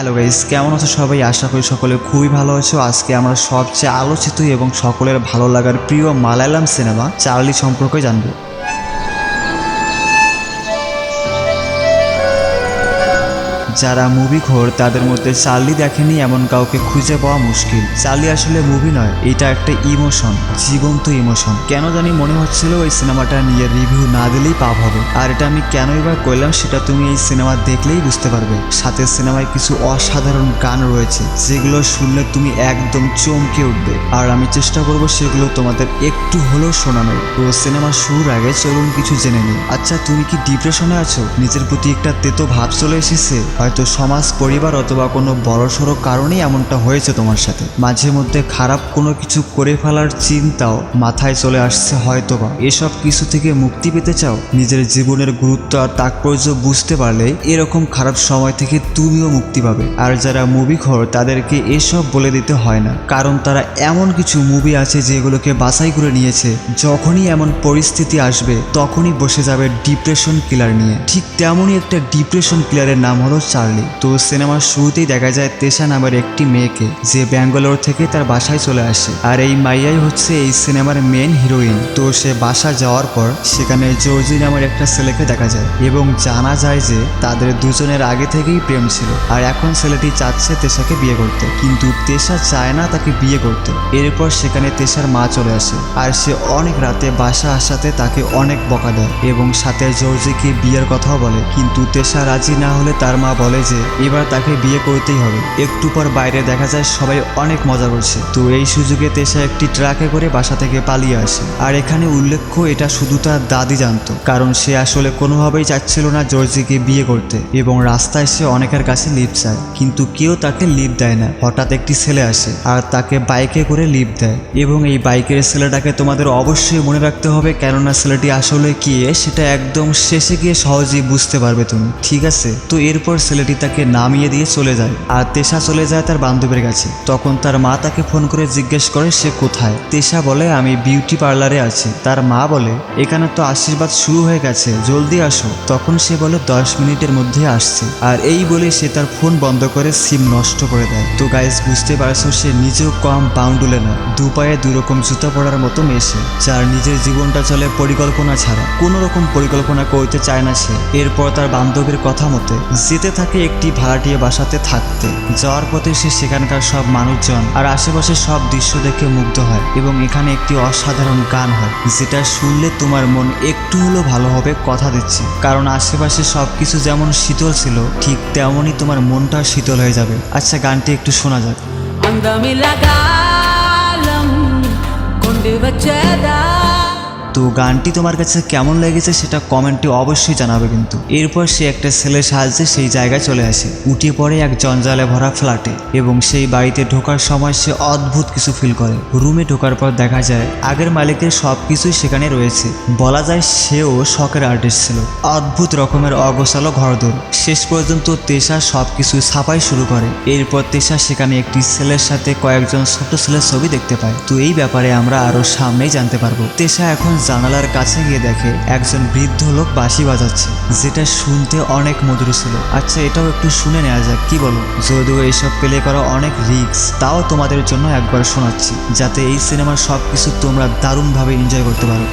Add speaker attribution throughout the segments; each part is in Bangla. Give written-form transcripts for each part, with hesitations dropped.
Speaker 1: হ্যালো গাইস, কেমন আছো সবাই? আশা করি সকলে খুবই ভালো আছো। আজকে আমরা সবচেয়ে আলোচিত এবং সকলের ভালো লাগার প্রিয় মালায়ালাম সিনেমা চার্লি সম্পর্কে জানবো। যারা মুভি ঘোর তাদের মধ্যে চার্লি দেখেনি এমন কাউকে খুঁজে পাওয়া মুশকিল। চার্লি আসলে মুভি নয়, এটা একটা ইমোশন, জীবন্ত ইমোশন। কেন জানি মনে হচ্ছিল এই সিনেমাটা নিয়ে রিভিউ না দিলেই পাপ হবে। আর এটা আমি কেনই বা করলাম সেটা তুমি এই সিনেমা দেখলেই বুঝতে পারবে। সাথে সিনেমায় কিছু অসাধারণ গান রয়েছে যেগুলো শুনলে তুমি একদম চমকে উঠবে, আর আমি চেষ্টা করব সেগুলো তোমাদের একটু হলেও শোনানোর। তো সিনেমা শুরুর আগে চলুন কিছু জেনে নিই। আচ্ছা, তুমি কি ডিপ্রেশনে আছো? নিজের প্রতি একটা তেতো ভাব চলে এসেছে? হয়তো সমাজ, পরিবার অথবা কোনো বড়সড় কারণেই এমনটা হয়েছে তোমার সাথে। মাঝে মধ্যে খারাপ কোনো কিছু করে ফেলার চিন্তাও মাথায় চলে আসছে হয়তোবা। এসব কিছু থেকে মুক্তি পেতে চাও? নিজের জীবনের গুরুত্ব আর তাৎপর্য বুঝতে পারলে এরকম খারাপ সময় থেকে তুমিও মুক্তি পাবে। আর যারা মুভি ঘর তাদেরকে এসব বলে দিতে হয় না, কারণ তারা এমন কিছু মুভি আছে যেগুলোকে বাছাই করে নিয়েছে। যখনই এমন পরিস্থিতি আসবে তখনই বসে যাবে ডিপ্রেশন কিলার নিয়ে। ঠিক তেমনই একটা ডিপ্রেশন কিলারের নাম হলো চার্লি। তো সিনেমার শুরুতেই দেখা যায় তেশা নামের একটি মেয়েকে, যে ব্যাঙ্গালোর থেকে তার বাসায় চলে আসে। আর এই মাইয়াই হচ্ছে এই সিনেমার মেন হিরোইন। তো সে বাসা যাওয়ার পর সেখানে জর্জি নামের একটা ছেলেকে দেখা যায় এবং জানা যায় যে তাদের দুজনের আগে থেকেই প্রেম ছিল। আর এখন ছেলেটি চাচ্ছে তেশাকে বিয়ে করতে, কিন্তু তেশা চায় না তাকে বিয়ে করতে। এরপর সেখানে তেশার মা চলে আসে, আর সে অনেক রাতে বাসা আসাতে তাকে অনেক বকা দেয় এবং সাথে জর্জিকে বিয়ের কথাও বলে। কিন্তু তেশা রাজি না হলে তার মা বলে যে এবার তাকে বিয়ে করতেই হবে। একটু পর বাইরে দেখা যায় সবাই অনেক মজা করছে। তো এই সুযোগে তেশা একটি ট্রাকে করে বাসা থেকে পালিয়ে আসে। আর এখানে উল্লেখ্য, এটা শুধু তার দাদি জানতো, কারণ সে আসলে কোনোভাবেই চাচ্ছিল না জর্জিকে বিয়ে করতে। এবং রাস্তায় সে অনেকের কাছে লিফট চায়, কিন্তু কেউ তাকে লিফট দেয় না। হঠাৎ একটি ছেলে আসে আর তাকে বাইকে করে লিফট দেয়। এবং এই বাইকের ছেলেটাকে তোমাদের অবশ্যই মনে রাখতে হবে, কেননা ছেলেটি আসলে কি সেটা একদম শেষে গিয়ে সহজেই বুঝতে পারবে তুমি, ঠিক আছে? তো এরপর ছেলেটি তাকে নামিয়ে দিয়ে চলে যায়, আর তেশা চলে যায় তার বান্ধবীর কাছে। তখন তার মা তাকে ফোন করে জিজ্ঞেস করে সে কোথায়। তেশা বলে আমি বিউটি পার্লারে আছি। তার মা বলে এখানে তো আশীর্বাদ শুরু হয়ে গেছে, জলদি আসো। তখন সে বলে 10 মিনিটের মধ্যে আসছে। আর এই বলে সে তার ফোন বন্ধ করে সিম নষ্ট করে দেয়। তো গাইস, বুঝতে পারছো সে নিজেও কম বাউন্ডুলে না, দুপায়ে দুরকম জুতা পড়ার মতো মেশে, যার নিজের জীবনটা চলে পরিকল্পনা ছাড়া। কোনো রকম পরিকল্পনা করতে চায় না সে। এরপর তার বান্ধবীর কথা মতে যেতে থাকে একটি ভাড়াটিয়া বাসাতে থাকতে। যাওয়ার পথে সে সেখানকার সব মানুষজন আর আশেপাশে সব দৃশ্য দেখে মুগ্ধ হয় এবং এখানে একটি অসাধারণ গান হয় যেটা শুনলে তোমার মন একটু হলেও ভালো হবে, কথা দিচ্ছি। কারণ আশেপাশে সবকিছু যেমন শীতল ছিল ঠিক তেমনই তোমার মনটা শীতল হয়ে যাবে। আচ্ছা, গানটি একটু শোনা যাক। তো গানটি তোমার কাছে কেমন লেগেছে সেটা কমেন্টে অবশ্যই জানাবে কিন্তু। এরপর সে একটা ছেলের সাহায্যে সেই জায়গায় চলে আসে, উঠে পড়ে এক জঞ্জালে ভরা ফ্ল্যাটে। এবং সেই বাড়িতে ঢোকার সময় সে অদ্ভুত কিছু ফিল করে। রুমে ঢোকার পর দেখা যায় আগের মালিকের সব কিছুই সেখানে রয়েছে। বলা যায় সেও শখের আর্টিস্ট ছিল। অদ্ভুত রকমের অগোছালো ঘরদোর। শেষ পর্যন্ত তেশা সব কিছু ছাপাই শুরু করে। এরপর তেশা সেখানে একটি ছেলের সাথে কয়েকজন ছোট ছেলের ছবি দেখতে পায়। তো এই ব্যাপারে আমরা আরো সামনেই জানতে পারবো। তেশা এখন জানালার কাছে গিয়ে দেখে একজন বৃদ্ধ লোক বাঁশি বাজাচ্ছে, যেটা শুনতে অনেক মধুর ছিল। আচ্ছা, এটাও একটু শুনে নেওয়া যাক, কি বলো? যদিও এইসব প্লে করা অনেক রিস্ক, তাও তোমাদের জন্য একবার শোনাচ্ছি যাতে এই সিনেমার সবকিছু তোমরা দারুণভাবে এনজয় করতে পারো।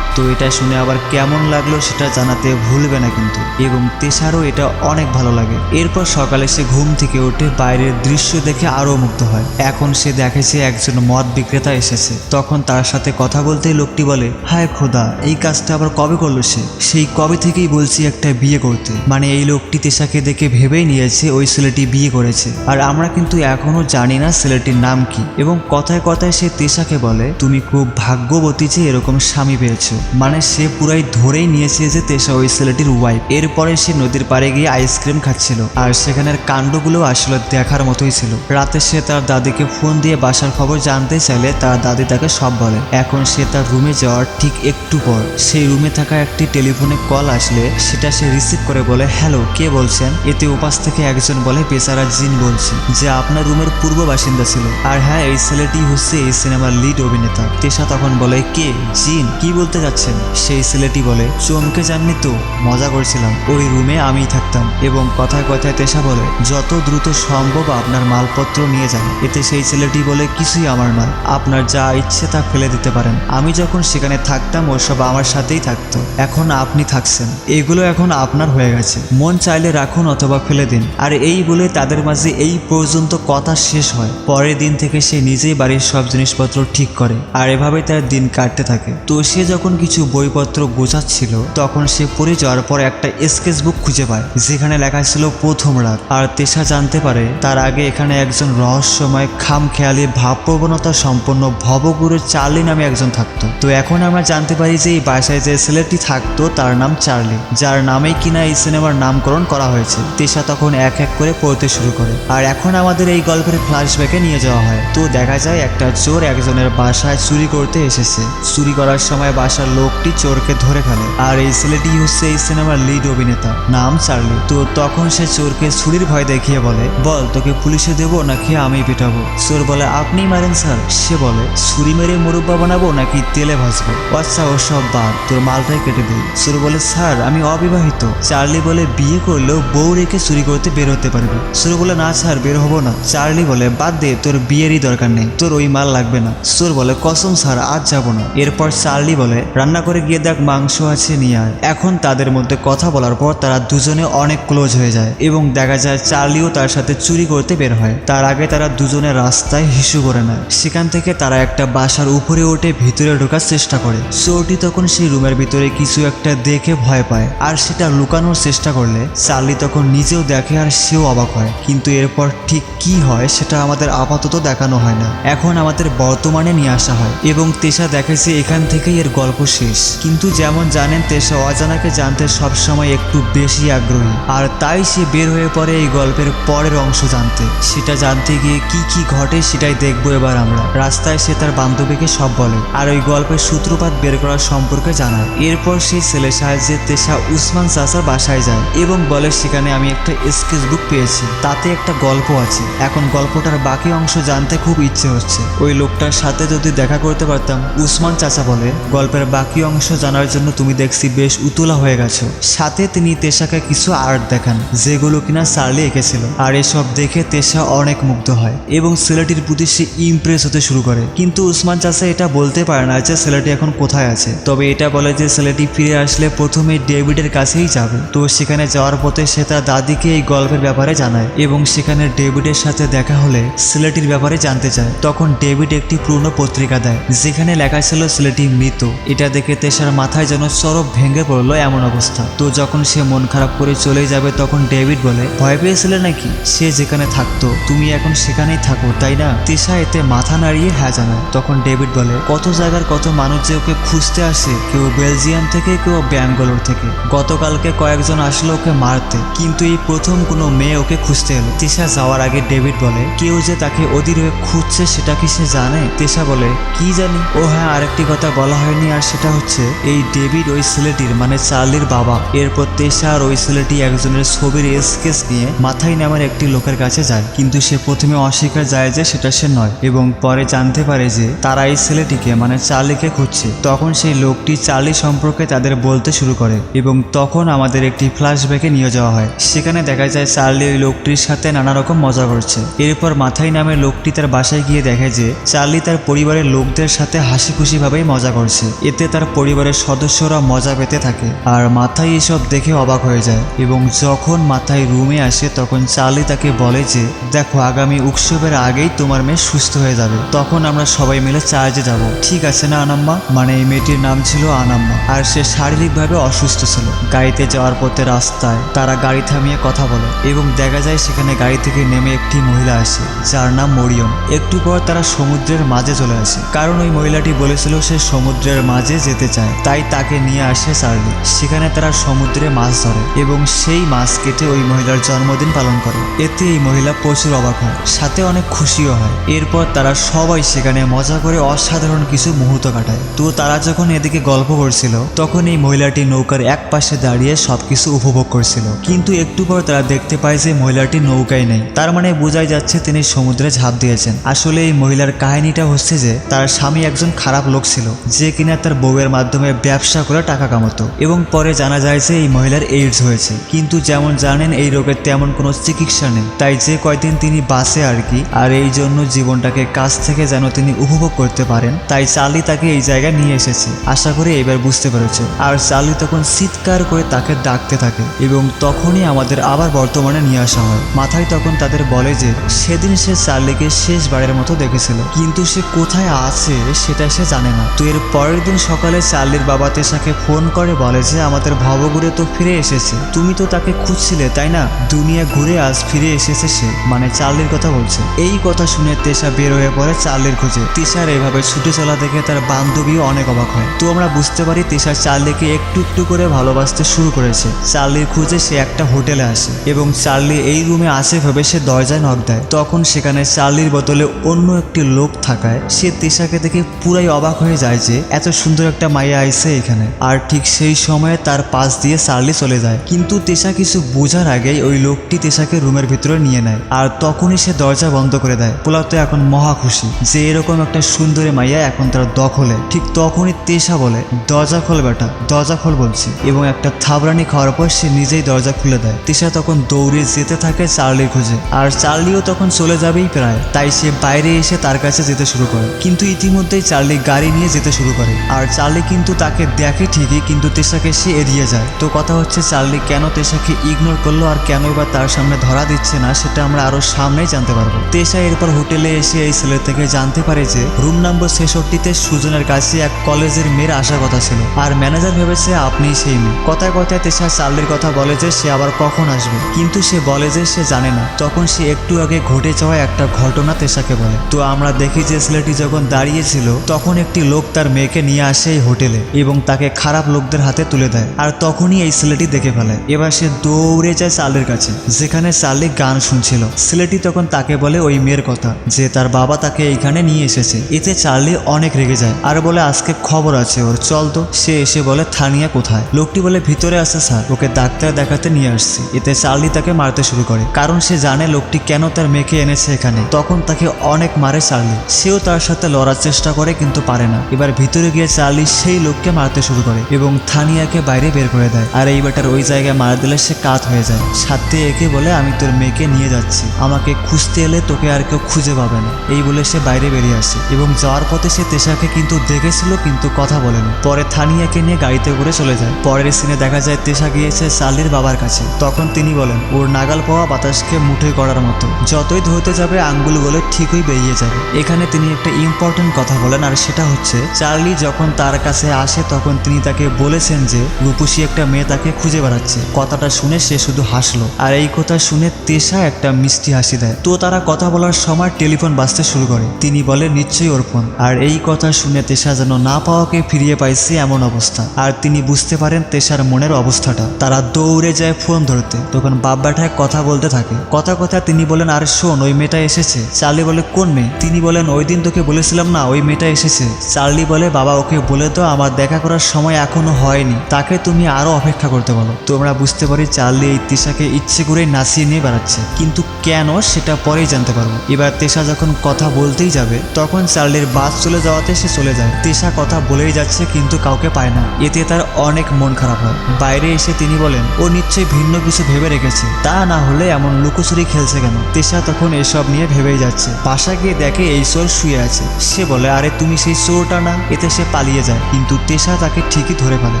Speaker 1: তো এটা শুনে আবার কেমন লাগলো সেটা জানাতে ভুলবে না কিন্তু। এবং তেশারও এটা অনেক ভালো লাগে। এরপর সকালে সে ঘুম থেকে উঠে বাইরের দৃশ্য দেখে আরো মুগ্ধ হয়। এখন সে দেখেছে একজন মদ বিক্রেতা এসেছে। তখন তার সাথে কথা বলতেই লোকটি বলে, হায় খোদা, এই কাজটা আবার কবে করলো সে? সেই কবে থেকেই বলছি একটা বিয়ে করতে। মানে এই লোকটি তেশাকে দেখে ভেবেই নিয়েছে ওই ছেলেটি বিয়ে করেছে। আর আমরা কিন্তু এখনো জানি না ছেলেটির নাম কি। এবং কথায় কথায় সে তেশাকে বলে তুমি খুব ভাগ্যবতী যে এরকম স্বামী পেয়েছো। মানে সে পুরাই ধরেই নিয়েছে যে তেশা ওই ছেলেটির ওয়াইফ। এরপরে সে নদীর পাড়ে গিয়ে আইসক্রিম খাচ্ছিল, আর সেখানের কাণ্ডগুলো আসলে দেখার মতোই ছিল। রাতে সে তার দাদিকে ফোন দিয়ে বাসার খবর জানতে চাইলে তার দাদি তাকে সব বলে। এখন সে তার রুমে যাওয়ার ঠিক একটু পর সেই রুমে থাকা একটি টেলিফোনে কল আসলে সেটা সে রিসিভ করে বলে, হ্যালো, কে বলছেন? এতে উপাস থেকে একজন বলে, বেচারা জিন বলছি, যে আপনার রুমের পূর্ব বাসিন্দা ছিল। আর হ্যাঁ, এই ছেলেটি হচ্ছে এই সিনেমার লিড অভিনেতা। তেশা তখন বলে, কে? জিন? কি বলতে যাচ্ছেন? আসেন। সেই ছেলেটি বলে, চমকে যাননি তো, মজা করছিলাম, ওই রুমে আমিই থাকতাম। এবং কথায় কথায় তেশা বলে, যত দ্রুত সম্ভব আপনার মালপত্র নিয়ে যান। এতে সেই ছেলেটি বলে, কিছুই আমার নয়, আপনার যা ইচ্ছে তা ফেলে দিতে পারেন, আমি যখন সেখানে থাকতাম ওসব আমার সাথেই থাকতো, এখন আপনি থাকছেন, এগুলো এখন আপনার হয়ে গেছে, মন চাইলে রাখুন অথবা ফেলে দিন। আর এই বলে তাদের মাঝে এই পর্যন্ত কথা শেষ হয়। পরের দিন থেকে সে নিজেই বাড়ির সব জিনিসপত্র ঠিক করে আর এভাবে তার দিন কাটতে থাকে। তো সে যখন কিছু বইপত্র গোছাচ্ছিল তখন সে পড়ে যাওয়ার পর একটা স্কেচ বুক খুঁজে পায়, যেখানে লেখা ছিল প্রথম রাত। আর তেশা জানতে পারে তার আগে এখানে একজন রহস্যময় খামখেয়ালি ভাবপ্রবণতা সম্পন্ন ভবগুরু চার্লি নামে একজন থাকতো। তো এখন আমরা জানতে পারি যে এই বাসায় যে ছেলেটি থাকতো তার নাম চার্লি, যার নামেই কিনা এই সিনেমার নামকরণ করা হয়েছে। তেশা তখন এক এক করে পড়তে শুরু করে। আর এখন আমাদের এই গল্পের ফ্ল্যাশব্যাকে নিয়ে যাওয়া হয়। তো দেখা যায় একটা চোর একজনের বাসায় চুরি করতে এসেছে। চুরি করার সময় বাসার লোকটি চোরকে ধরে ফেলে। আর এই ছেলেটি হচ্ছে এই সিনেমার লিড অভিনেতা, নাম চার্লি। তো তখন সে চোরকে ছুরির ভয় দেখিয়ে বলে, বল তোকে পুলিশে দেবো নাকি আমি পেটাবো? চোর বলে, আপনিই মারেন স্যার। সে বলে, ছুরি মেরে মুরব্বা বানাবো নাকি তেলে ভাজবো? আচ্ছা ওসব বাদ, তোর মালটাই কেটে দিই। চোর বলে, স্যার আমি অবিবাহিত। চার্লি বলে, বিয়ে করলেও বউ রেখে চুরি করতে বের হতে পারবি? চোর বলে, না স্যার বের হবো না। চার্লি বলে, বাদ দে, তোর বিয়েরই দরকার নেই, তোর ওই মাল লাগবে না। চোর বলে, কসম স্যার আজ যাবো না। এরপর চার্লি বলে, রান্না করে গিয়ে দেখ মাংস আছে নিয়ে আয়। এখন তাদের মধ্যে কথা বলার পর তারা দুজনে অনেক ক্লোজ হয়ে যায় এবং দেখা যায় চার্লিও তার সাথে চুরি করতে বের হয়। তার আগে তারা দুজনে রাস্তায় হিসু করে নেয়। সেখান থেকে তারা একটা বাসার উপরে উঠে ভিতরে ঢোকার চেষ্টা করে। চোরটি তখন সেই রুমের ভিতরে কিছু একটা দেখে ভয় পায় আর সেটা লুকানোর চেষ্টা করলে চার্লি তখন নিজেও দেখে আর সেও অবাক হয়। কিন্তু এরপর ঠিক কি হয় সেটা আমাদের আপাতত দেখানো হয় না। এখন আমাদের বর্তমানে নিয়ে আসা হয় এবং তেশা দেখে যে এখান থেকেই এর গল্প শেষ। কিন্তু যেমন জানেন তেশা অজানাকে জানতে সবসময় একটু বেশি আগ্রহী, আর তাই সে বের হয়ে পড়ে এই গল্পের পরের অংশ জানতে। সেটা জানতে গিয়ে কি কি ঘটে সেটাই দেখবো এবার আমরা। রাস্তায় সে তার বান্ধবীকে সব বলে আর ওই গল্পের সূত্রপাত বের করার সম্পর্কে জানায়। এরপর সেই ছেলের সাহায্যে তেশা উসমান চাচার বাসায় যায় এবং বলে, সেখানে আমি একটা স্কেচ বুক পেয়েছি, তাতে একটা গল্প আছে। এখন গল্পটার বাকি অংশ জানতে খুব ইচ্ছে হচ্ছে, ওই লোকটার সাথে যদি দেখা করতে পারতাম। উসমান চাচা বলে, গল্পের বাকি অংশ জানার জন্য তুমি দেখছি বেশ উতলা হয়ে গেছো। সাথে তিনি তেশাকে কিছু আর্ট দেখান যেগুলো কিনা চার্লি এঁকেছিল। আর এসব দেখে তেশা অনেক মুগ্ধ হয় এবং ছেলেটির প্রতি সে ইমপ্রেস হতে শুরু করে। কিন্তু উসমান চাচা এটা বলতে পারে না যে ছেলেটি এখন কোথায় আছে, তবে এটা বলে যে ছেলেটি ফিরে আসলে প্রথমে ডেভিডের কাছেই যাবে। তো সেখানে যাওয়ার পথে সে তার দাদিকে এই গল্পের ব্যাপারে জানায় এবং সেখানে ডেভিডের সাথে দেখা হলে ছেলেটির ব্যাপারে জানতে চায়। তখন ডেভিড একটি পুরনো পত্রিকা দেয় যেখানে লেখা ছিল ছেলেটি মৃত। এটা দেখে তেশার মাথায় যেন চরক ভেঙে পড়লো এমন অবস্থা। তো যখন সে মন খারাপ করে চলে যাবে তখন ডেভিড বলে, ভয় পেয়েছিলে নাকি? সে যেখানে থাকতো তুমি এখন সেখানেই থাকো তাই না? তেশা এতে মাথা নাড়িয়ে হ্যাঁ জানায়। তখন ডেভিড বলে, কত জায়গার কত মানুষ যে ওকে খুঁজতে আসে, কেউ বেলজিয়াম থেকে কেউ ব্যাঙ্গালোর থেকে। গতকালকে কয়েকজন আসলো ওকে মারতে, কিন্তু এই প্রথম কোনো মেয়ে ওকে খুঁজতে এলো। তেশা যাওয়ার আগে ডেভিড বলে, কেউ যে তাকে অধীর হয়ে খুঁজছে সেটা কি সে জানে? তেশা বলে, কি জানি। ও হ্যাঁ, আরেকটি কথা বলা হয়নি, আর সেটা হচ্ছে এই ডেভিড ওই ছেলেটির মানে চার্লির বাবা। এরপর তেশা আর ওই ছেলেটি একজনের ছবির স্কেচ নিয়ে মাথায় নামের একটি লোকের কাছে যায়, কিন্তু সে প্রথমে অস্বীকার যায় যে সেটা সে নয় এবং পরে জানতে পারে যে তারা এই ছেলেটিকে মানে চার্লিকে খুঁজছে। তখন সেই লোকটি চার্লি সম্পর্কে তাদের বলতে শুরু করে এবং তখন আমাদের একটি ফ্ল্যাশব্যাকে নিয়ে যাওয়া হয়। সেখানে দেখা যায় চার্লি ওই লোকটির সাথে নানা রকম মজা করছে। এরপর মাথায় নামের লোকটি তার বাসায় গিয়ে দেখে যে চার্লি তার পরিবারের লোকদের সাথে হাসি খুশি ভাবেই মজা করছে। এতে তার পরিবারের সদস্যরা মজা পেতে থাকে আর মাথায় এসব দেখে অবাক হয়ে যায় এবং যখন মাথায় রুমে আসে তখন চার্লি তাকে বলে যে দেখো আগামী উৎসবের আগেই তোমার মেয়ে সুস্থ হয়ে যাবে, তখন আমরা সবাই মিলে চার্চে যাব, ঠিক আছে না আনাম্মা? মানে এই মেয়েটির নাম ছিল আনাম্মা আর সে শারীরিকভাবে অসুস্থ ছিল। গাড়িতে যাওয়ার পথে রাস্তায় তারা গাড়ি থামিয়ে কথা বলে এবং দেখা যায় সেখানে গাড়ি থেকে নেমে একটি মহিলা আসে যার নাম মরিয়ম। একটু পর তারা সমুদ্রের মাঝে চলে আসে, কারণ ওই মহিলাটি বলেছিল সে সমুদ্রের মাঝে যেতে চায়, তাই তাকে নিয়ে আসে চার্লি। সেখানে তারা সমুদ্রে মাছ ধরে এবং সেই মাছ কেটে ওই মহিলার জন্মদিন পালন করে। এতে এই মহিলা প্রচুর অবাক হয়, সাথে অনেক খুশিও হয়। এরপর তারা সবাই সেখানে মজা করে অসাধারণ কিছু মুহূর্ত কাটায়। তো তারা যখন এদিকে গল্প করছিল তখন এই মহিলাটি নৌকার এক পাশে দাঁড়িয়ে সবকিছু উপভোগ করছিল, কিন্তু একটু পর তারা দেখতে পায় যে মহিলাটি নৌকায় নেই। তার মানে বোঝাই যাচ্ছে তিনি সমুদ্রে ঝাঁপ দিয়েছেন। আসলে এই মহিলার কাহিনীটা হচ্ছে যে তার স্বামী একজন খারাপ লোক ছিল যে কিনা তার বউয়ের রোগের মাধ্যমে ব্যবসা করে টাকা কামাতো এবং পরে জানা যায় যে এই মহিলার এইডস হয়েছে। কিন্তু যেমন জানেন এই রোগের তেমন কোনো চিকিৎসা নেই, তাই যে কয়দিন তিনি বাঁচে আর কি, আর এই জন্য জীবনটাকে কাছ থেকে যেন তিনি উপভোগ করতে পারেন, তাই চার্লি তাকে এই জায়গায় নিয়ে এসেছে। আশা করি এবার বুঝতে পেরেছে। আর চার্লি তখন চিৎকার করে তাকে ডাকতে থাকে এবং তখনই আমাদের আবার বর্তমানে নিয়ে আসা হয়। মাথায় তখন তাদের বলে যে সেদিন সে চার্লিকে শেষবারের মতো দেখেছিল, কিন্তু সে কোথায় আছে সেটা সে জানে না। তো এর পরের দিন সকালে চার্লির বাবা তেশাকে ফোন করে বলে যে আমাদের ভবঘুরে তো ফিরে এসেছে, তুমি তো তাকে খুঁজছিলে তাই না, দুনিয়া ঘুরে আজ ফিরে এসেছে সে, মানে চার্লির কথা বলছে। এই কথা শুনে তেশা বের হয়ে পড়ে চার্লির খোঁজে। তেশার এভাবে ছুটে চলা দেখে তার বান্ধবীও অনেক অবাক হয়। তো আমরা বুঝতে পারি তেশা চার্লিকে একটু একটু করে ভালোবাসতে শুরু করেছে। চার্লির খুঁজে সে একটা হোটেলে আসে এবং চার্লি এই রুমে আসে ভেবে সে দরজায় নক দেয়। তখন সেখানে চার্লির বোতলে অন্য একটি লোক থাকায় সে তেশাকে দেখে পুরাই অবাক হয়ে যায় যে এত সুন্দর একটা মাইয়া আইছে এখানে। আর ঠিক সেই সময়ে তার পাশ দিয়ে চার্লি চলে যায়, কিন্তু তেশা কিছু বোঝার আগেই ওই লোকটি তেশাকে রুমের ভিতরে নিয়ে নেয় আর তখনই সে দরজা বন্ধ করে দেয়। পোলাও তো এখন মহা খুশি যে এরকম একটা সুন্দরী মাইয়া এখন তার দখলে। ঠিক তখনই তেশা বলে দরজা খোল বেটা, দরজা খোল বলছি, এবং একটা থাবরানি খাওয়ার পর সে নিজেই দরজা খুলে দেয়। তেশা তখন দৌড়ে যেতে থাকে চার্লির খোঁজে, আর চার্লিও তখন চলে যাবেই প্রায়, তাই সে বাইরে এসে তার কাছে যেতে শুরু করে। কিন্তু ইতিমধ্যেই চার্লি গাড়ি নিয়ে যেতে শুরু করে আর চার্লি কিন্তু তাকে দেখে ঠিকই, কিন্তু তেশাকে সে এড়িয়ে যায়। তো কথা হচ্ছে চার্লি কেন তেশাকে ইগনোর করলো আর কেন বা তার সামনে ধরা দিচ্ছে না সেটা আমরা আরো সামনেই জানতে পারবো। তেশা এরপর হোটেলে এসে এই ছেলে থেকে জানতে পারে যে রুম নম্বর 66-তে সুজনের কাছে এক কলেজের মেয়ের আসার কথা ছিল, আর ম্যানেজার ভেবেছে আপনিই সেই মেয়ে। কথায় কথায় তেশা চার্লির কথা বলে যে সে আবার কখন আসবে, কিন্তু সে বলে যে সে জানে না। তখন সে একটু আগে ঘটে যাওয়া একটা ঘটনা তেশাকে বলে। তো আমরা দেখি যে ছেলেটি যখন দাঁড়িয়েছিল তখন একটি লোক তার মেয়েকে নিয়ে আসে এই হোটেলে এবং তাকে খারাপ লোকদের হাতে তুলে দেয়, আর তখনই এই ছেলেটি দেখে ফেলে। এবার সে দৌড়ে যায় চার্লির কাছে যেখানে চার্লি গান শুনছিল। ছেলেটি তখন তাকে বলে ওই মেয়ের কথা যে তার বাবা তাকে এইখানে নিয়ে এসেছে। এতে চার্লি অনেক রেগে যায় আর বলে আজকে খবর আছে ওর, চল তো। সে এসে বলে থানিয়া কোথায়? লোকটি বলে ভিতরে আছে স্যার, ওকে ডাক্তার দেখাতে নিয়ে আসছি। এতে চার্লি তাকে মারতে শুরু করে কারণ সে জানে লোকটি কেন তার মেয়েকে এনেছে এখানে। তখন তাকে অনেক মারে চার্লি, সেও তার সাথে লড়ার চেষ্টা করে কিন্তু পারে না। এবার ভিতরে গিয়ে চার্লি সেই লোককে মারতে শুরু করে এবং থানিয়াকে বাইরে বের করে দেয়। আর এই বেটার ওই জায়গায় মারা দিলে সে কাত হয়ে যায়। সাথে একে বলে আমি তোর মেয়েকে নিয়ে যাচ্ছি, আমাকে খুঁজতে এলে তোকে আর কেউ খুঁজে পাবে না। এই বলে সে বাইরে বেরিয়ে আসে এবং যাওয়ার পথে সে তেশাকে কিন্তু দেখেছিল কিন্তু কথা বলেনি। পরে থানিয়াকে নিয়ে গাড়িতে করে চলে যায়। পরের সিনে দেখা যায় তেশা গিয়েছে চার্লির বাবার কাছে। তখন তিনি বলেন ওর নাগাল পাওয়া বাতাসকে মুঠোয় করার মতো, যতই ধরতে যাবে আঙ্গুলগুলো ঠিকই বেরিয়ে যাবে। এখানে তিনি একটা ইম্পর্টেন্ট কথা বলেন, আর সেটা হচ্ছে চার্লি যখন তার কাছে আসে তখন তিনি তাকে বলেছেন যে রূপসী একটা মেয়ে তাকে খুঁজে বেড়াচ্ছে। কথাটা শুনে সে শুধু হাসলো, আর এই কথা শুনে তেশা একটা মিষ্টি হাসি দেয়। তো তারা কথা বলার সময় টেলিফোন বাজতে শুরু করে। তিনি বলে নিশ্চয়ই ওর ফোন। আর এই কথা শুনে তেশা যেন না পাওয়াকে ফিরিয়ে পাইছে এমন অবস্থা, আর তিনি বুঝতে পারেন তেশার মনের অবস্থাটা। তারা দৌড়ে যায় ফোন ধরতে। তখন বাপ বেটায় কথা বলতে থাকে। কথা তিনি বলেন আর শোন ওই মেয়েটা এসেছে। চার্লি বলে কোন মেয়ে? তিনি বলেন ওই দিন তোকে বলেছিলাম না ওই মেয়েটা এসেছে। চার্লি বলে বাবা ওকে বলে তো আমার দেখা করার সময় এখনো হয়নি, তাকে তুমি আরো অপেক্ষা করতে বলো। তোমরা বুঝতে পারি চার্লি এই তেশাকে ইচ্ছে করেই নাচিয়ে নিয়ে বেড়াচ্ছে, কিন্তু কেন সেটা পরেই জানতে পারবো। এবার তেশা যখন কথা বলতেই যাবে তখন চার্লির বাস চলে যাওয়াতে সে চলে যায়। তেশা কথা বলেই যাচ্ছে কিন্তু কাউকে পায় না। এতে তার অনেক মন খারাপ হয়। বাইরে এসে তিনি বলেন ও নিশ্চয়ই ভিন্ন কিছু ভেবে রেখেছে, তা না হলে এমন লুকোচুরি খেলছে কেন। তেশা তখন এসব নিয়ে ভেবেই যাচ্ছে। বাসা গিয়ে দেখে এই চোর শুয়ে আছে। সে বলে আরে তুমি সেই চোরটা না। এতে সে পালিয়ে যায়, কিন্তু তেশা তাকে ঠিকই ধরে ফেলে।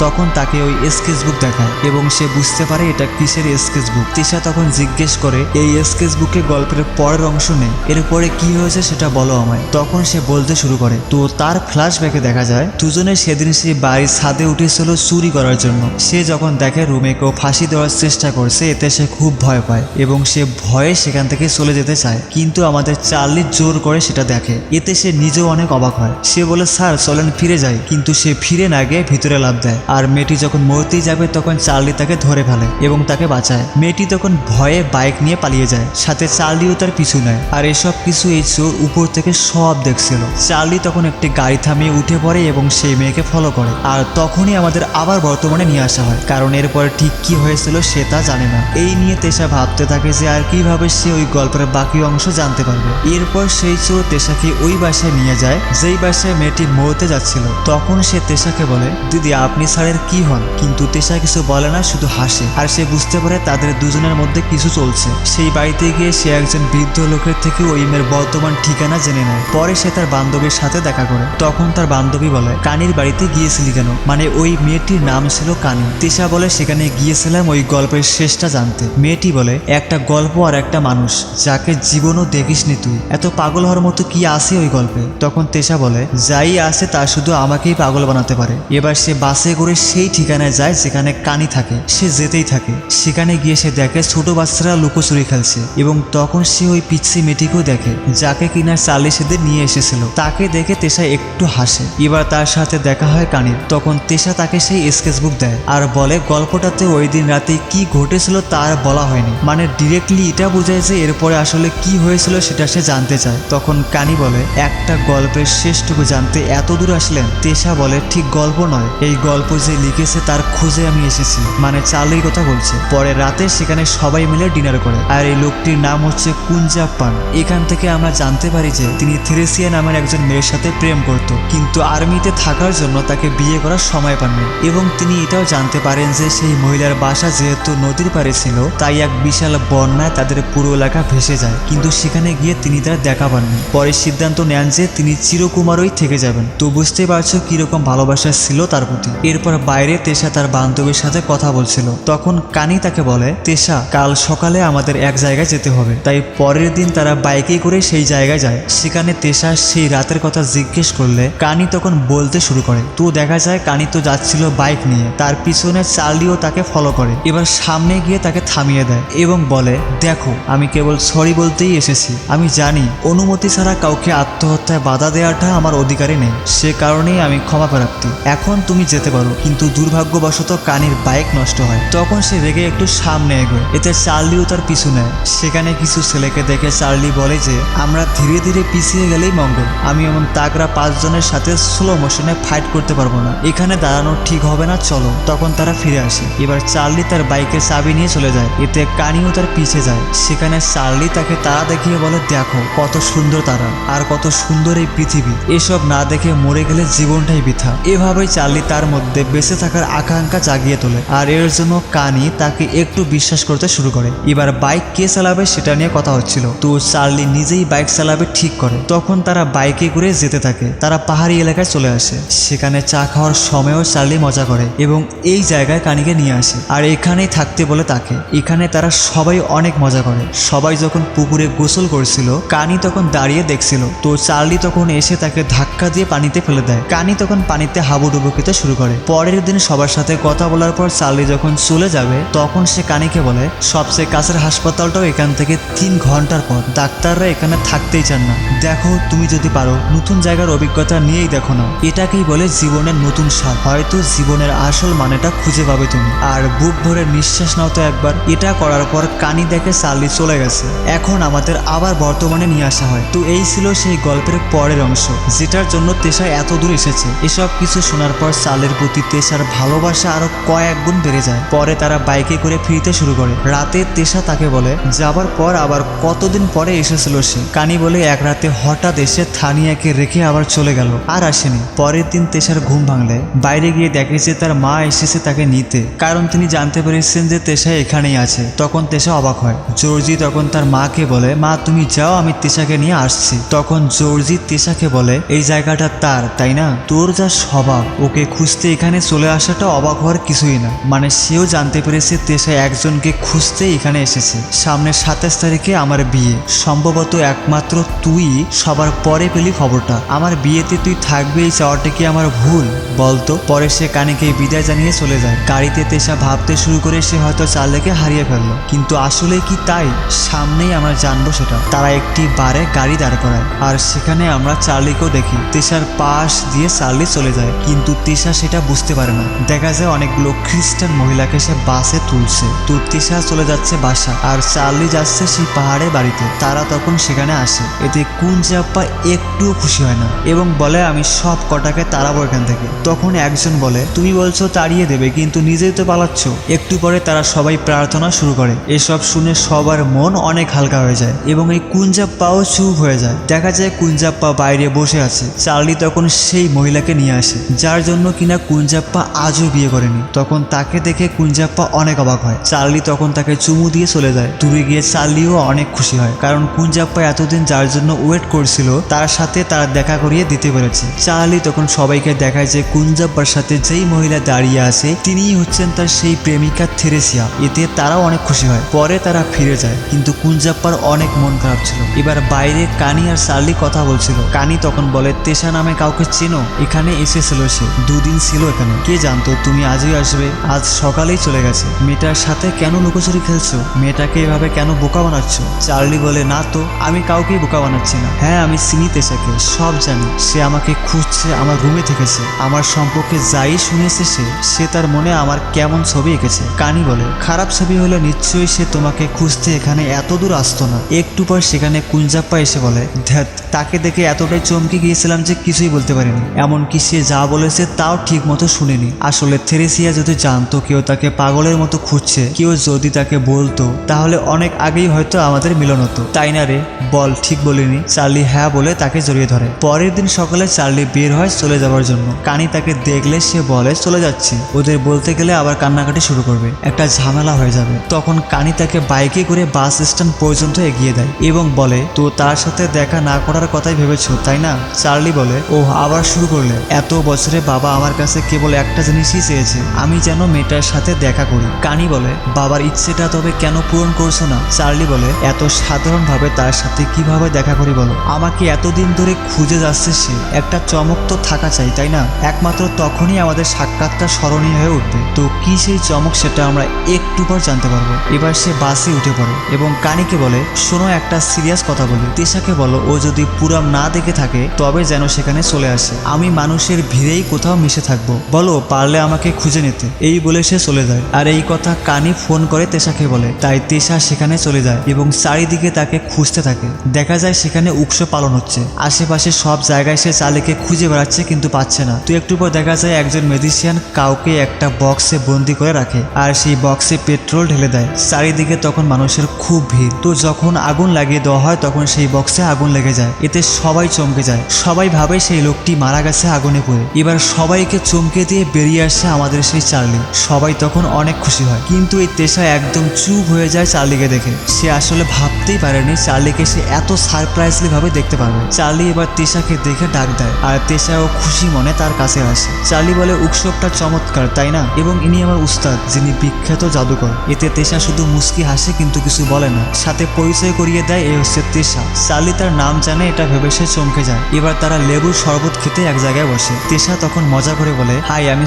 Speaker 1: তখন তাকে ওই স্কেচবুক দেখায় এবং সে বুঝতে পারে এটা কিসের স্কেচবুক। তেশা তখন জিজ্ঞেস করে এই স্কেচবুকে গল্পের পরের অংশ নেই, এরপরে কি হয়েছে সেটা বলো আমায়। তখন সে বলতে শুরু করে। তো তার ফ্ল্যাশব্যাকে দেখা যায় দুজনে সেদিন সেই বাড়ির ছাদে উঠেছিল চুরি করার জন্য। সে যখন দেখে রুমে কেউ ফাঁসি দেওয়ার চেষ্টা করছে এতে সে খুব ভয় পায় এবং সে ভয়ে সেখান থেকে চলে যেতে চায়, কিন্তু আমাদের চার্লি জোর করে সেটা দেখে। এতে সে নিজেও অনেক অবাক হয়। সে বলে স্যার চলেন ফিরে যাই, কিন্তু সে ফিরে না গিয়ে ভিতরে লাফ দেয়। আর মেয়েটি যখন মরতেই যাবে তখন চার্লি তাকে ধরে ফেলে এবং তাকে বাঁচায়। মেয়েটি তখন ভয়ে বাইক নিয়ে পালিয়ে যায়, সাথে চার্লিও তার পিছু নেয়। আর এসব কিছু এই চোর উপর থেকে সব দেখছিল। চার্লি তখন একটি গাড়ি থামিয়ে উঠে পড়ে এবং সেই মেয়েকে ফলো করে। আর তখনই আমাদের আবার বর্তমানে নিয়ে আসা হয়, কারণ এরপরে ঠিক কি হয়েছিল সে তা জানে না। এই নিয়ে তেশা ভাবতে থাকে যে আর কিভাবে সে ওই গল্পের বাকি অংশ জানতে পারবে। এরপর সেই চোর তেশাকে ওই বাসায় নিয়ে যায় যেই বাসায় মেয়েটি মরতে যাচ্ছিল। তখন সে তেশাকে বলে, দিদি আপনি স্যারের কি হন? কিন্তু তেশা কিছু বলে না, শুধু হাসে। আর সে বুঝতে পারে তাদের দুজনের মধ্যে কিছু চলছে। সেই বাড়িতে গিয়ে সে একজন বৃদ্ধ লোকের থেকে ওই মেয়ের বর্তমান ঠিকানা জেনে নেয়। পরে সে তার বান্ধবীর সাথে দেখা করে। তখন তার বান্ধবী বলে, কানির বাড়িতে গিয়েছিলি কেন? মানে ওই মেয়েটির নাম ছিল কানি। তেশা বলে, সেখানে গিয়েছিলাম ওই গল্পের শেষটা জানতে। মেয়েটি বলে, একটা গল্প আর একটা মানুষ যাকে জীবনও দেখিসনি তুই। এত পাগল হওয়ার মতো কি আছে ওই গল্পে? তখন তেশা বলে, যাই আছে তা শুধু আমাকেই পাগল বানাতে পারে। এবার সে বাসে করে সেই ঠিকানায় যায় যেখানে কানি থাকে। সে যেতেই থাকে। সেখানে গিয়ে সে দেখে ছোট বাচ্চারা লুকোচুরি খেলছে এবং তখন সে ওই পিচ্ছি মেয়েটিকেও দেখে যাকে কিনা চার্লি সেদিন নিয়ে এসেছিল। তাকে দেখে তেশা একটু হাসে। এবার তার সাথে দেখা হয় কানির। তখন তেশা তাকে সেই স্কেচবুক দেয় আর বলে গল্পটাতে ওই দিন রাতে কি ঘটেছিল তার বলা হয়নি। মানে ডিরেক্টলি এটা বোঝায় যে এরপরে আসলে কি হয়েছিল সেটা সে জানতে চায়। তখন কানি বলে, একটা গল্পের শেষটুকু জানতে এত দূর আসলেন? তেশা বলে, ঠিক গল্প নয়, এই গল্প যে লিখেছে তার খোঁজে আমি এসেছি। মানে চার্লির কথা বলছে। পরে রাতে সেখানে সবাই মিলে ডিনার করে। আর এই লোকটির নাম হচ্ছে কুঞ্জাপ্পান। এখান থেকে আমরা জানতে পারি যে তিনি থ্রেসিয়া নামের একজন মেয়ের সাথে প্রেম করত, কিন্তু আর্মিতে থাকার জন্য তাকে বিয়ে করার সময় পাননি। এবং তিনি এটাও জানতে পারেন যে সেই মহিলার বাসা যেহেতু নদীর পাড়ে ছিল, তাই এক বিশাল বন্যায় তাদের পুরো এলাকা ভেসে যায়। কিন্তু সেখানে গিয়ে তিনি তার দেখা পাননি। পরে সিদ্ধান্ত নেন যে তিনি চিরকুমারই থেকে যাবেন। তো বুঝতে পারছো কিরকম ভালোবাসা ছিল তার প্রতি। এরপর বাইরে তেশা তার বান্ধবীর সাথে কথা বলছিল। তখন কানি তাকে বলে, তেশা কাল সকালে আমাদের এক জায়গায় যেতে হবে। তাই পরের দিন তারা বাইকে করে সেই জায়গায় যায়। সেখানে তেশা সেই রাতের কথা জিজ্ঞেস করলে কানি তখন বলতে শুরু করে। তো দেখা যায় কানি তো যাচ্ছিল বাইক নিয়ে, তার পিছনে চার্লিও তাকে ফলো করে। এবার সামনে গিয়ে তাকে থামিয়ে দেয় এবং বলে, দেখো আমি কেবল সরি বলতেই এসেছি। আমি জানি অনুমতি ছাড়া কাউকে আত্মহত্যায় বাধা দেওয়াটা আমার অধিকারে নেই, সে কারণেই আমি ক্ষমা প্রার্থী। এখন তুমি যেতে পারো। কিন্তু দুর্ভাগ্যবশত কানির বাইক নষ্ট হয়। তখন সে রেগে একটু সামনে এগোয়। এতে চার্লিও তার পিছু নেয়। সেখানে কিছু ছেলেকে দেখে চার্লি বলে যে আমরা ধীরে ধীরে পিছিয়ে গেলেই মঙ্গল। আমি এমন তাগড়া 5 জনের সাথে স্লো মোশনে ফাইট করতে পারবো না, এখানে দাঁড়ানো ঠিক হবে না, চলো। তখন তারা ফিরে আসে। এবার চার্লি তার বাইকের চাবি নিয়ে চলে যায়। এতে কানিও তার পিছে যায়। সেখানে চার্লি তাকে তারা দেখিয়ে বলে, দেখো কত সুন্দর তারা, আর কত সুন্দর এই পৃথিবী, এসব না দেখে মরে গেলে জীবনটাই বৃথা। এভাবেই চার্লি তার মধ্যে বেঁচে থাকার আকাঙ্ক্ষা জাগিয়ে তোলে। আর এর জন্য কানি তাকে একটু বিশ্বাস করতে শুরু করে। এবার বাইক কে চালাবে সেটা নিয়ে কথা হচ্ছিল। তো চার্লি নিজেই বাইক চালাবে ঠিক করে। তখন তারা বাইকে করে যেতে থাকে। তারা পাহাড়ি এলাকায় চলে আসে। সেখানে চা খাওয়ার সময়ও চার্লি মজা করে এবং এই জায়গায় কানিকে নিয়ে আসে আর এখানেই থাকতে বলে তাকে। এখানে তারা সবাই অনেক মজা করে। সবাই যখন পুকুরে গোসল করছিল, কানি তখন দাঁড়িয়ে দেখছিল। তো চার্লি তখন এসে তাকে ধাক্কা দিয়ে পানিতে ফেলে দেয়। কানি তখন পানিতে হাবুডুবু খেতে শুরু করে। পরের দিন সবার সাথে কথা বলার পর চার্লি যখন চলে যাবে, তখন সে কানিকে বলে, সবচেয়ে কাছের হাসপাতালটাও এখান থেকে 3 ঘন্টার পর। ডাক্তাররা এখানে থাকতেই চান না। দেখো তুমি যদি পারো নতুন জায়গার অভিজ্ঞতা নিয়েই দেখো না। এটাকেই বলে জীবনের নতুন স্বাদ। হয়তো জীবনের আসল মানেটা খুঁজে পাবে তুমি। আর বুক ভরে নিঃশ্বাস নাও তো একবার। এটা করার পর কানি দেখে চার্লি চলে গেছে। এখন আমাদের আবার বর্তমানে নিয়ে আসা হয়। তো এই ছিল সেই গল্পের পরের অংশ, যেটার জন্য তেশা এত দূর এসেছে। এসব কিছু শোনার পর চার্লির প্রতি তেশার ভালোবাসা আরো কয়েক গুণ বেড়ে যায়। পরে তারা বাইকে করে ফিরতে শুরু করে। রাতে তেশা তাকে বলে, যাবার পর আবার কতদিন পরে এসেছিল সে। কানি বলে, এক রাতে হঠাৎ এসে থানিয়াকে রেখে আবার চলে গেল, আর আসেনি। পরের দিন তেশার ঘুম ভাঙলে বাইরে গিয়ে দেখে যে তার মা এসেছে তাকে নিতে, কারণ তিনি জানতে পেরেছেন যে তেশা এখানেই আছে। তখন তেশা অবাক হয়। জর্জি তখন তার মাকে বলে, মা তুমি যাও, আমি তেশাকে নিয়ে আসছি। তখন জর্জি তেশাকে বলে, এই জায়গাটা তার, তাই না? তোর যা স্বভাব, ওকে খুঁজতে এখানে চলে আসাটা অবাক হওয়ার কিছুই না। মানে সেও জানতে পেরেছে তেশা একজনকে খুঁজতে এখানে এসেছে। সামনের 27 তারিখে আমার বিয়ে, সম্ভবত একমাত্র তুই সবার পরে পেলি খবরটা। আমার বিয়েতে তুই থাকবে এই চাওয়াটা কি আমার ভুল বলতো? পরে সে কানিকে বিদায় জানিয়ে চলে যায়। গাড়িতে তেশা ভাবতে শুরু করে সে হয়তো চার্লিকে হারিয়ে ফেললো, কিন্তু আসলে কি তাই? সামনেই আমরা জানবো সেটা। তারা একটি বারে গাড়ি দাঁড় করায় আর সেখানে আমরা চার্লিকেও দেখি। তেশার পাশ দিয়ে চার্লি চলে যায়, কিন্তু তেশা সেটা বুঝতে পারে না। দেখা যায় অনেকগুলো খ্রিস্টান মহিলাকে সে বাসে তুলছে। তো তেশা চলে যাচ্ছে বাসা আর চার্লি যাচ্ছে সেই পাহাড়ের বাড়িতে। তারা তখন সেখানে আসে। এতে কুঞ্জাপ্পা একটুও খুশি হয় না এবং বলে, আমি সব কটাকে তাড়াবো এখান থেকে। তখন একজন বলে, তুমি বলছো তাড়িয়ে দেবে, কিন্তু নিজেই তো পালাচ্ছ। একটু পরে তারা সবাই প্রার্থনা শুরু করে। এসব শুনে সবার মন অনেক হালকা হয়ে যায় এবং এই কুঞ্জাপ্পাও চুপ হয়ে যায়। দেখা যায় কুঞ্জাপ্পা বাইরে বসে আছে। চার্লি তখন সেই মহিলাকে নিয়ে আসে, যার জন্য কিনা কুঞ্জাপ্পা আজও বিয়ে করেনি। তখন তাকে দেখে কুঞ্জাপ্পা অনেক অবাক হয়। চার্লি তখন তাকে চুমু দিয়ে চলে যায়। দূরে গিয়ে চার্লিও অনেক খুশি হয়, কারণ কুঞ্জাপ্পা এতদিন যার জন্য ওয়েট করছিল তার সাথে তার দেখা করিয়ে দিতে পেরেছে। চার্লি তখন সবাইকে দেখায় যে কুঞ্জাপ্পার সাথে যেই মহিলা দাঁড়িয়ে আছে তিনিই হচ্ছেন তার সেই প্রেমিকা থেরেসিয়া। এতে তারাও অনেক খুশি হয়। পরে তারা ফিরে যায়, কিন্তু কুঞ্জাপ্পার অনেক মন খারাপ ছিল। এবার বাইরে কানি আর চার্লি কথা বলছিল। কানি তখন বলে, তেশা নামে কাউকে চেনো? এখানে এসেছিল সে, 2 দিন ছিল এখানে। কে জানতো তুমি আজই আসবে? আজ সকালেই চলে গেছে। মেয়েটার সাথে কেন লুকোচুরি খেলছো? মেয়েটাকে এভাবে কেন বোকা বানাচ্ছ? চার্লি বলে, না তো, আমি কাউকেই বোকা বানাচ্ছি না। হ্যাঁ, আমি চিনি তেশাকে, সব জানি। সে আমাকে খুঁজছে, আমার রুমে থেকেছে, আমার সম্পর্কে যাই শুনেছে সে তার মনে আমার কেমন ছবি এঁকেছে। কানি বলে, খারাপ ছবি হলে নিশ্চয়ই সে তোমাকে খুঁজতে এখানে এত দূর আসতো না। একটু পর সেখানে কুঞ্জাপ্পা এসে বলে, ধ্যাত, তাকে দেখে এতটাই চমকে গিয়েছিলাম যে কিছুই বলতে পারিনি। এমনকি সে যা বলেছে তাও ঠিক মতো শুনিনি। আসলে থেরেসিয়া যদি জানতো কেউ তাকে পাগলের মতো খুঁজছে, কেউ যদি তাকে বলতো, তাহলে অনেক আগেই হয়তো আমাদের মিলন হতো, তাই না রে? বল, ঠিক বলিনি? চার্লি হ্যাঁ বলে তাকে জড়িয়ে ধরে। পরের দিন সকালে চার্লি বের হয় চলে যাওয়ার জন্য। কানি তাকে দেখলে সে বলে, চলে যাচ্ছি। ওদের বলতে গেলে আবার কান্নাকাটি শুরু করবে, একটা ঝামেলা হয়ে যাবে। তখন কানি তাকে বাইকে করে বাস স্ট্যান্ড পর্যন্ত এগিয়ে দেয় এবং বলে, তো তার সাথে দেখা না করার কথাই ভেবেছো, তাই না? চার্লি বলে, ও আবার শুরু করলে? এত বছরে বাবা আমার কাছে কেবল একটা জিনিসই চেয়েছে, আমি যেন মেয়েটার সাথে দেখা করি। কানি বলে, বাবার ইচ্ছেটা তবে কেন পূরণ করছো না? চার্লি বলে, এত সাধারণভাবে তার সাথে কিভাবে দেখা করি বলো? আমাকে এতদিন ধরে খুঁজে যাচ্ছে সে, একটা চমক তো থাকা চাই, তাই না? একমাত্র তখনই আমাদের সাক্ষাৎটা স্মরণীয় হয়ে উঠবে। তো কি সেই চমক সেটা আমরা একটু পর জানতে পারবো। এবার সে বাসে উঠে পড়ে এবং কানিকে বলে, শোনো, একটা সিরিয়াস কথা বলি। তেশাকে বলো ও যদি পুরাম না দেখে থাকে তবে যেন সেখানে চলে আসে। আমি মানুষের ভিড়েই কোথাও মিশে থাকবো, বলো পারলে আমাকে খুঁজে নিতে। এই বলে সে চলে যায়। আর এই কথা কানি ফোন করে তেশাকে বলে। তাই তেশা সেখানে চলে যায় এবং চারিদিকে তাকে খুঁজতে থাকে। দেখা যায় সেখানে উৎসব পালন হচ্ছে। আশেপাশে সব জায়গায় সে চার্লিকে খুঁজে বেড়াচ্ছে কিন্তু পাচ্ছে না। তো একটু পর দেখা যায় একজন ম্যাজিশিয়ান কাউকে একটা বক্সে বন্দি করে রাখে আর সেই বক্সে পেট্রোল ঢেলে দেয়। চারিদিকে তখন মানুষের খুব ভিড়। তো যখন আগুন লাগিয়ে দেওয়া হয় তখন সেই বক্সে আগুন লেগে যায়। এতে সবাই চমকে যায়। সবাই ভাবে সেই লোকটি মারা গেছে আগুনে পুড়ে। এবার সবাইকে চমকে দিয়ে বেরিয়ে আসে আমাদের সেই চার্লি। সবাই তখন অনেক খুশি হয়, কিন্তু এই তেশা একদম চুপ হয়ে যায় চার্লিকে দেখে। সে আসলে ভাবতেই পারেনি চার্লিকে সে এত সারপ্রাইজলি ভাবে দেখতে পাবে। চার্লি এবার তেশাকে দেখে ডাক দেয় আর তেশাও খুশি মনে তার কাছে আসে। চার্লি বলে, উৎসবটা চমৎকার, তাই না? এবং ইনি আমার উস্তাদ, যিনি বিখ্যাত জাদুকর। এতে তেশা শুধু মুস্কি হাসে কিন্তু কিছু বলে না। সাথে পরিচয় করিয়ে দেয়, এই হচ্ছে তেশা। চার্লি তার নাম জানে, এটা ভেবে সে চমকে যায়। এবার তারা লেবুর শরবত খেতে এক জায়গায় বসে। তেশা তখন মজা করে বলে, হাই, আমি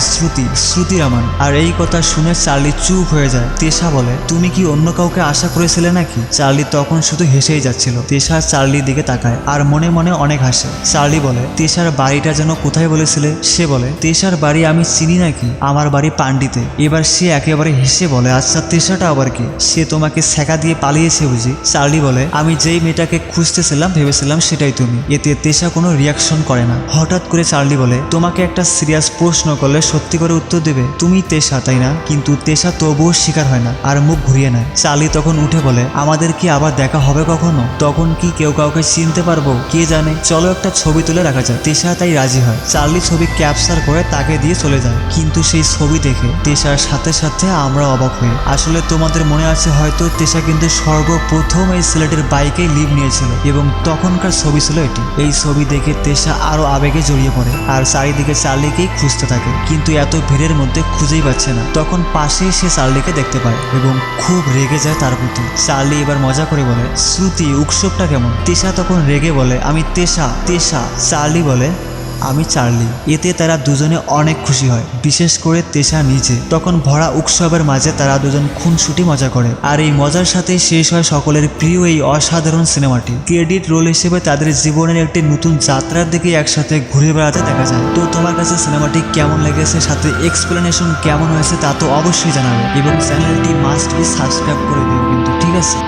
Speaker 1: শ্রুতি রামান। আর এই কথা শুনে চার্লি চুপ হয়ে যায়। তেশা বলে, তুমি কি অন্য কাউকে আশা করেছিলে নাকি? চার্লি তখন শুধু হেসেই যাচ্ছিল। তেশা চার্লির দিকে তাকায় আর মনে মনে অনেক হাসে। চার্লি বলে, তেশার বাড়িটা যেন কোথায় বলেছিলে? সে বলে, তেশার বাড়ি আমি চিনি নাকি? আমার বাড়ি পান্ডিতে। এবার সে একেবারে হেসে বলে, আচ্ছা তেশাটা আবার কি? সে তোমাকে ছ্যাঁকা দিয়ে পালিয়েছে বুঝি? চার্লি বলে, আমি যেই মেয়েটাকে খুঁজতেছিলাম ভেবেছিলাম সেটাই তুমি। এতে তেশা কোনো রিয়াকশন করে না। হঠাৎ করে চার্লি বলে, তোমাকে একটা সিরিয়াস প্রশ্ন করলে সত্যি করে উত্তর দেবে? তুমি তেশা, তাই না? কিন্তু তেশা তবুও স্বীকার হয় না আর মুখ ঘুরিয়ে নেয়। চার্লি তখন উঠে বলে, আমাদের কি আবার দেখা হবে কখনো? তখন কি কেউ কাউকে চিনতে পারবো কে জানে, চলো একটা ছবি তুলে রাখা যায়। তেশা তাই রাজি হয়। চার্লি ছবি ক্যাপচার করে তাকে দিয়ে চলে যায়। কিন্তু সেই ছবি দেখে তেশার সাথে সাথে আমরা অবাক হই। আসলে তোমাদের মনে আছে হয়তো, তেশা কিন্তু সর্বপ্রথম এই ছেলেটির বাইকেই লিভ নিয়েছিল এবং তখনকার ছবি ছিল এটি। এই ছবি দেখে তেশা আরো আবেগে জড়িয়ে পড়ে আর চারিদিকে চার্লিকেই খুঁজতে থাকে, কিন্তু এত ভিড়ের মধ্যে খুঁজেই পাচ্ছে না। তখন পাশেই সে চার্লিকে দেখতে পায় এবং খুব রেগে যায় তার প্রতি। চার্লি এবার মজা করে বলে, শ্রুতি, উৎসবটা কেমন? তেশা তখন রেগে বলে, আমি তেশা। চার্লি বলে, আমি চার্লি। এতে তারা দুজনে অনেক খুশি হয়, বিশেষ করে তেশা নিজে। তখন ভরা উৎসবের মাঝে তারা দুজন খুনসুটি মজা করে আর এই মজার সাথে শেষ হয় সকলের প্রিয় এই অসাধারণ সিনেমাটি। ক্রেডিট রোল হিসেবে তাদের জীবনের একটি নতুন যাত্রার দিকে একসাথে ঘুরে বেড়াতে দেখা যায়। তো তোমার কাছে সিনেমাটি কেমন লেগেছে, সাথে এক্সপ্লেনেশন কেমন হয়েছে তা তো অবশ্যই জানাবে এবং চ্যানেলটি মাস্ট বি সাবস্ক্রাইব করে দিও কিন্তু, ঠিক আছে?